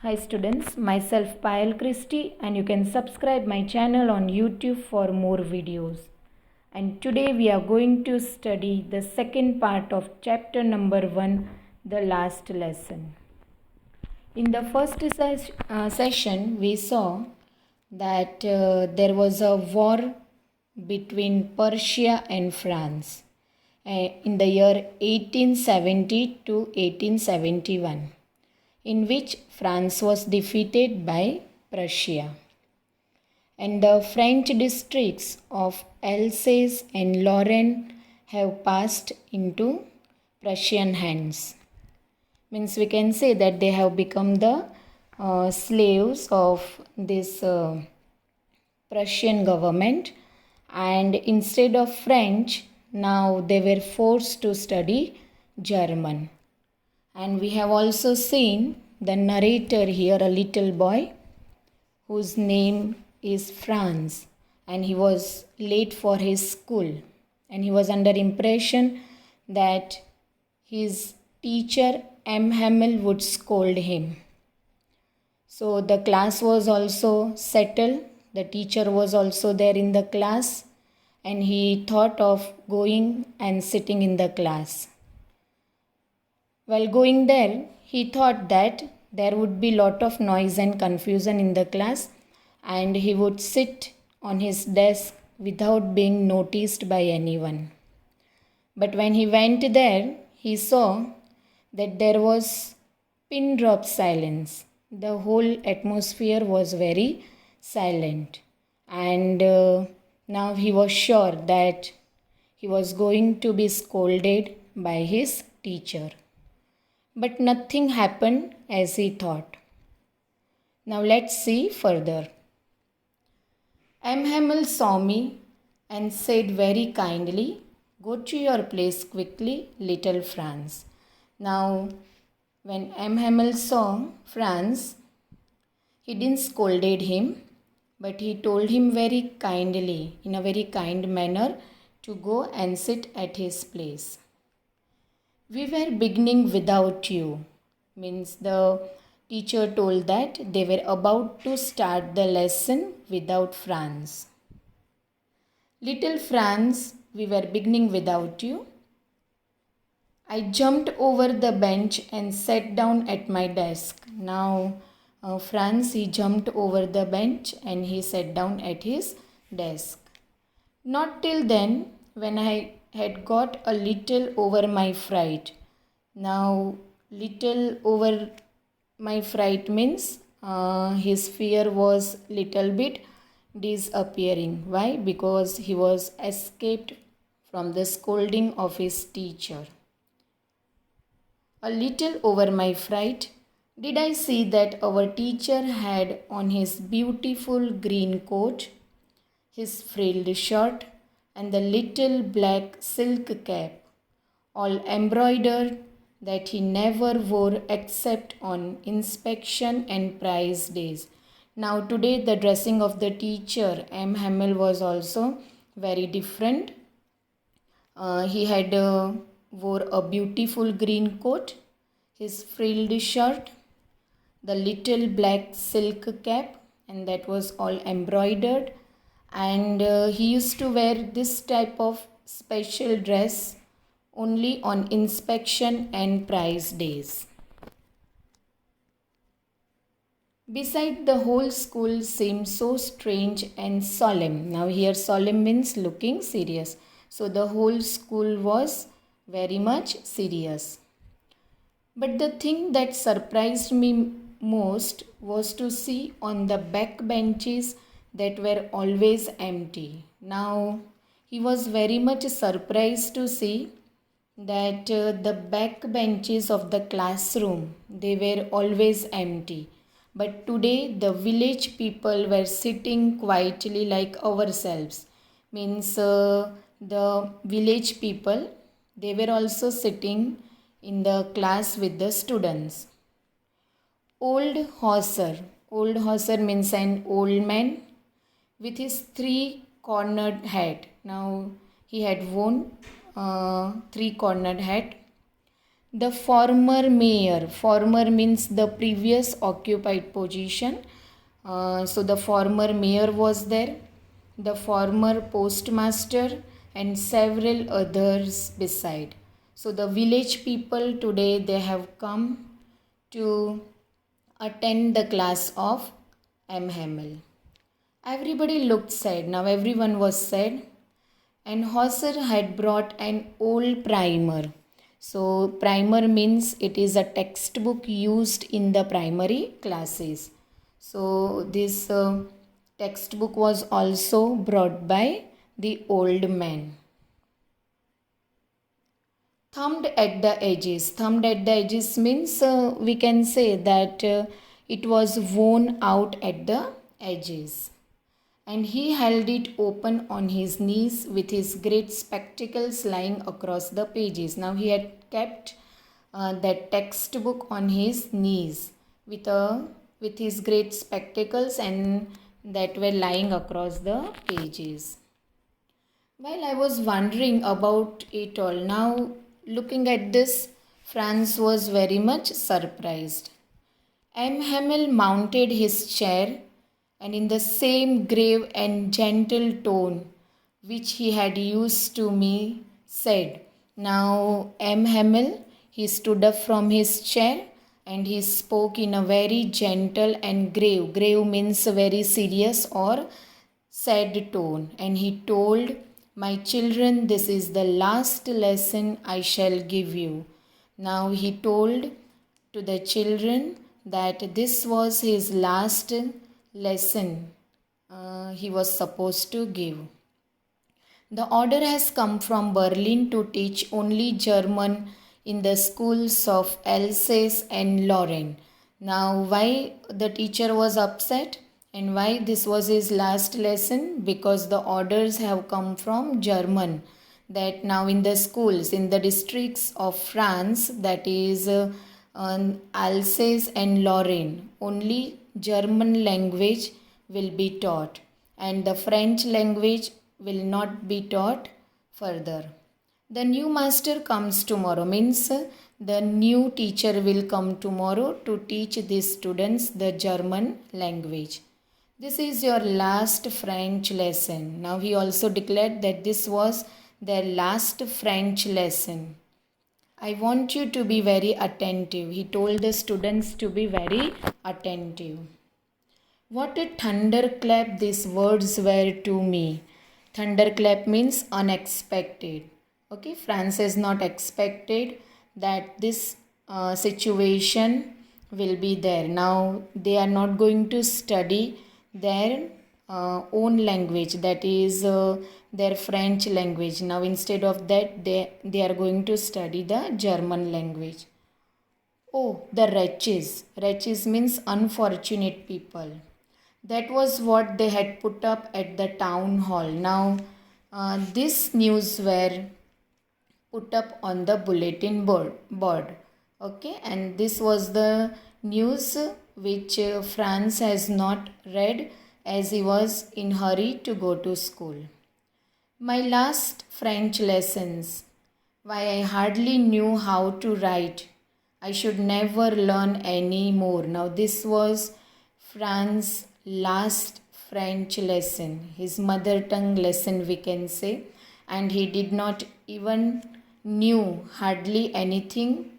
Hi students, myself Payal Christie and you can subscribe my channel on YouTube for more videos. And today we are going to study the second part of chapter number 1, the last lesson. In the first session we saw that there was a war between Persia and France in the year 1870 to 1871, in which France was defeated by Prussia. And the French districts of Alsace and Lorraine have passed into Prussian hands. Means we can say that they have become the slaves of this Prussian government, and instead of French, now they were forced to study German. And we have also seen the narrator here, a little boy whose name is Franz, and he was late for his school, and he was under impression that his teacher M. Hamel would scold him. So the class was also settled. The teacher was also there in the class, and he thought of going and sitting in the class. While going there, he thought that there would be lot of noise and confusion in the class, and he would sit on his desk without being noticed by anyone. But when he went there, he saw that there was pin drop silence. The whole atmosphere was very silent, and now he was sure that he was going to be scolded by his teacher. But nothing happened as he thought. Now let's see further. M. Hamel saw me and said very kindly, "Go to your place quickly, little Franz." Now, when M. Hamel saw Franz, he didn't scolded him, but he told him very kindly, in a very kind manner, to go and sit at his place. "We were beginning without you," means the teacher told that they were about to start the lesson without Franz. "Little Franz, we were beginning without you." I jumped over the bench and sat down at my desk. Now, Franz, he jumped over the bench and he sat down at his desk. Not till then, when I had got a little over my fright. Now, little over my fright means his fear was little bit disappearing. Why? Because he was escaped from the scolding of his teacher. A little over my fright, did I see that our teacher had on his beautiful green coat, his frilled shirt, and the little black silk cap, all embroidered, that he never wore except on inspection and prize days. Now today the dressing of the teacher M. Hamel was also very different. He had wore a beautiful green coat, his frilled shirt, the little black silk cap, and that was all embroidered. And he used to wear this type of special dress only on inspection and prize days. Besides, the whole school seemed so strange and solemn. Now here solemn means looking serious. So the whole school was very much serious. But the thing that surprised me most was to see on the back benches that were always empty. Now he was very much surprised to see that the back benches of the classroom, they were always empty. But today the village people were sitting quietly like ourselves. Means the village people, they were also sitting in the class with the students. Old Hauser means an old man with his three-cornered hat. Now he had worn three-cornered hat. The former mayor. Former means the previous occupied position. So the former mayor was there, the former postmaster, and several others beside. So the village people today, they have come to attend the class of M. Hamel. Everybody looked sad. Now everyone was sad. And Hauser had brought an old primer. So primer means it is a textbook used in the primary classes. So this textbook was also brought by the old man. Thumbed at the edges. Thumbed at the edges means we can say that it was worn out at the edges. And he held it open on his knees with his great spectacles lying across the pages. Now he had kept that textbook on his knees with his great spectacles and that were lying across the pages. While I was wondering about it all, now looking at this, Franz was very much surprised. M. Hamel mounted his chair and in the same grave and gentle tone which he had used to me said, now M. Hamel, he stood up from his chair and he spoke in a very gentle and grave. Grave means a very serious or sad tone. And he told, my children, this is the last lesson I shall give you. Now he told to the children that this was his last lesson he was supposed to give. The order has come from Berlin to teach only German in the schools of Alsace and Lorraine. Now, why the teacher was upset and why this was his last lesson? Because the orders have come from German that now in the schools, in the districts of France, that is Alsace and Lorraine, only German language will be taught and the French language will not be taught further. The new master comes tomorrow means the new teacher will come tomorrow to teach these students the German language. This is your last French lesson. Now he also declared that this was their last French lesson. I want you to be very attentive. He told the students to be very attentive. What a thunderclap these words were to me. Thunderclap means unexpected. Okay, Franz has not expected that this situation will be there. Now they are not going to study their own language, that is their French language. Now instead of that they are going to study the German language. Oh, the wretches. Wretches means unfortunate people. That was what they had put up at the town hall. Now this news were put up on the bulletin board. Okay, and this was the news which Franz has not read as he was in hurry to go to school. My last French lessons. Why, I hardly knew how to write. I should never learn any more. Now this was Franz's last French lesson, his mother tongue lesson we can say, and he did not even knew hardly anything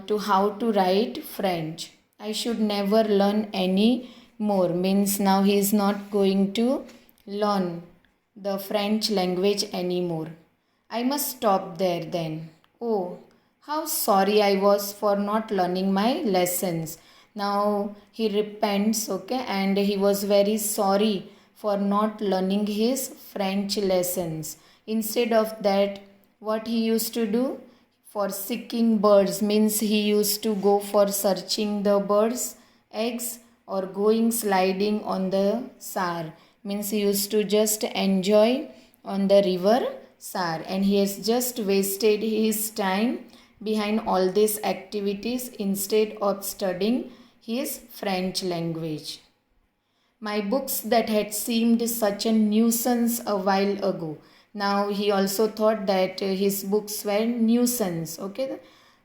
to how to write French. I should never learn any more means now he is not going to learn the French language anymore. I must stop there then. Oh, how sorry I was for not learning my lessons. Now he repents, okay, and he was very sorry for not learning his French lessons. Instead of that, what he used to do? For seeking birds means he used to go for searching the birds' eggs or going sliding on the Saar. Means he used to just enjoy on the river Saar, and he has just wasted his time behind all these activities instead of studying his French language. My books that had seemed such a nuisance a while ago Now he also thought that his books were nuisance. Okay,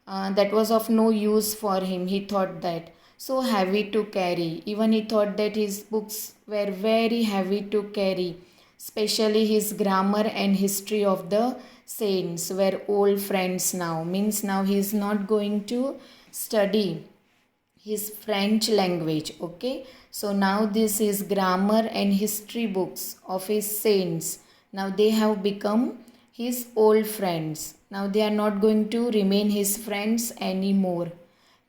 that was of no use for him. He thought that so heavy to carry. Even he thought that his books were very heavy to carry, especially his grammar and history of the saints were old friends now. Means now he is not going to study his French language. Okay, so now this is grammar and history books of his saints. Now they have become his old friends. Now they are not going to remain his friends anymore.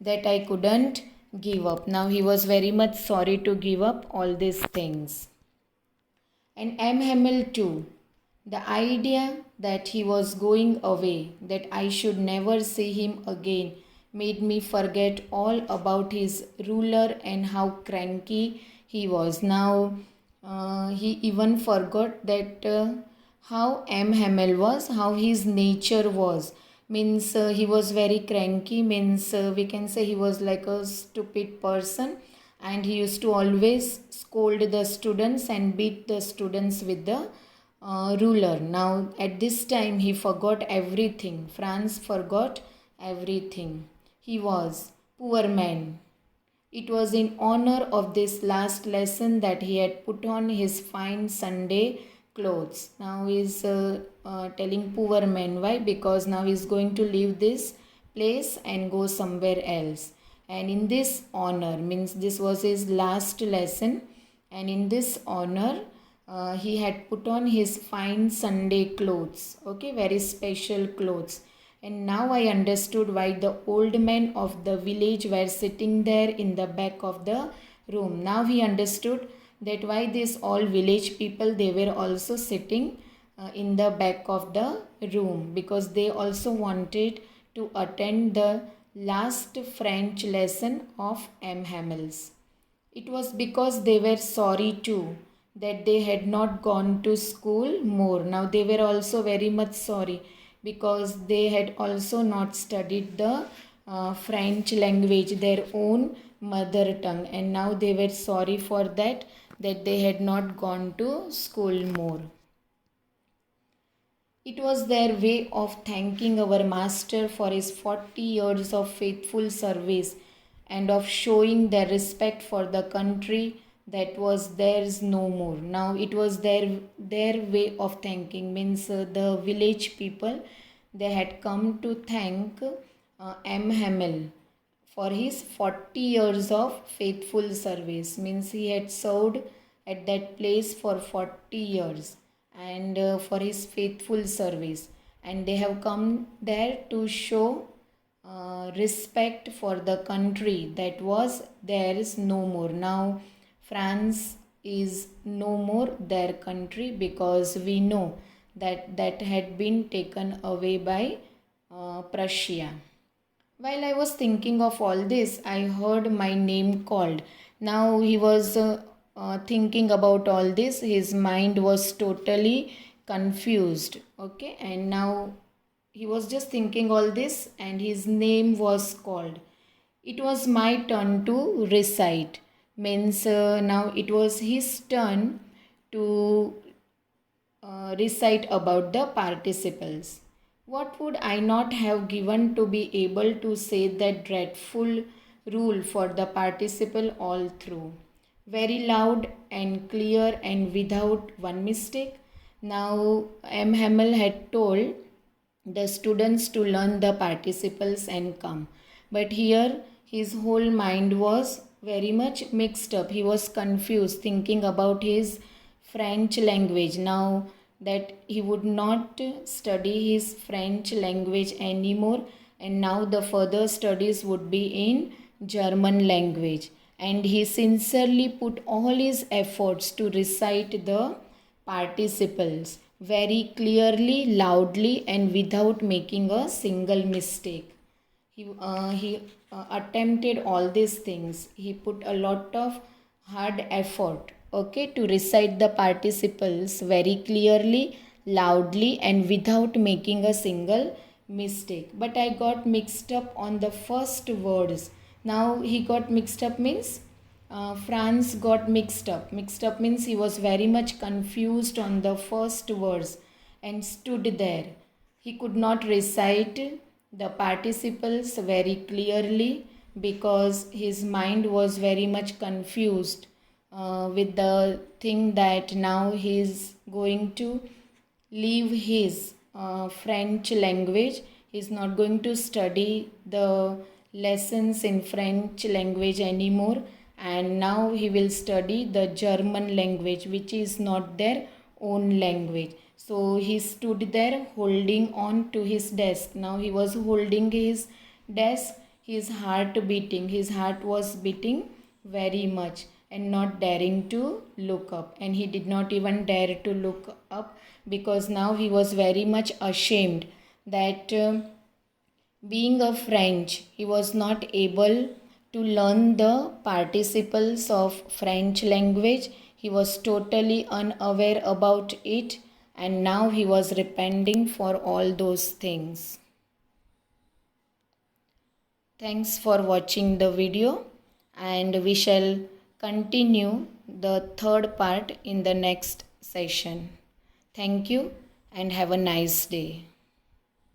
That I couldn't give up. Now he was very much sorry to give up all these things. And M. Hamel too. The idea that he was going away, that I should never see him again, made me forget all about his ruler and how cranky he was. Now he even forgot that how M. Hamel was, how his nature was. Means he was very cranky, means we can say he was like a stupid person, and he used to always scold the students and beat the students with the ruler. Now at this time he forgot everything. Franz forgot everything. He was poor man. It was in honor of this last lesson that he had put on his fine Sunday clothes. Now he is telling poor man. Why? Because now he is going to leave this place and go somewhere else. And in this honor, means this was his last lesson, and in this honor he had put on his fine Sunday clothes. Okay, very special clothes. And now I understood why the old men of the village were sitting there in the back of the room. Now he understood that why these all village people, they were also sitting in the back of the room, because they also wanted to attend the last French lesson of M. Hamels. It was because they were sorry too that they had not gone to school more. Now they were also very much sorry because they had also not studied the French language, their own mother tongue, and now they were sorry for that they had not gone to school more. It was their way of thanking our master for his 40 years of faithful service and of showing their respect for the country that was theirs no more. Now it was their way of thanking, means the village people, they had come to thank M. Hamel for his 40 years of faithful service. Means he had served at that place for 40 years and for his faithful service, and they have come there to show respect for the country that was theirs no more. Now France is no more their country, because we know that had been taken away by Prussia. While I was thinking of all this, I heard my name called. Now he was thinking about all this. His mind was totally confused. Okay, and now he was just thinking all this, and his name was called. It was my turn to recite. Means now it was his turn to recite about the participles. What would I not have given to be able to say that dreadful rule for the participle all through? Very loud and clear and without one mistake. Now M. Hamel had told the students to learn the participles and come. But here his whole mind was very much mixed up. He was confused, thinking about his French language. Now that he would not study his French language anymore, and now the further studies would be in German language. And he sincerely put all his efforts to recite the participles very clearly, loudly, and without making a single mistake. He attempted all these things. He put a lot of hard effort, okay, to recite the participles very clearly, loudly, and without making a single mistake. But I got mixed up on the first words. Now he got mixed up means Franz got mixed up. Mixed up means he was very much confused on the first words. and stood there. He could not recite the participles very clearly because his mind was very much confused with the thing that now he is going to leave his French language. He is not going to study the lessons in French language anymore, and now he will study the German language, which is not their own language. So he stood there holding on to his desk. Now he was holding his desk, his heart was beating very much and not daring to look up. And he did not even dare to look up because now he was very much ashamed that being a French, he was not able to learn the participles of French language. He was totally unaware about it, and now he was repenting for all those things. Thanks for watching the video, and we shall continue the third part in the next session. Thank you and have a nice day.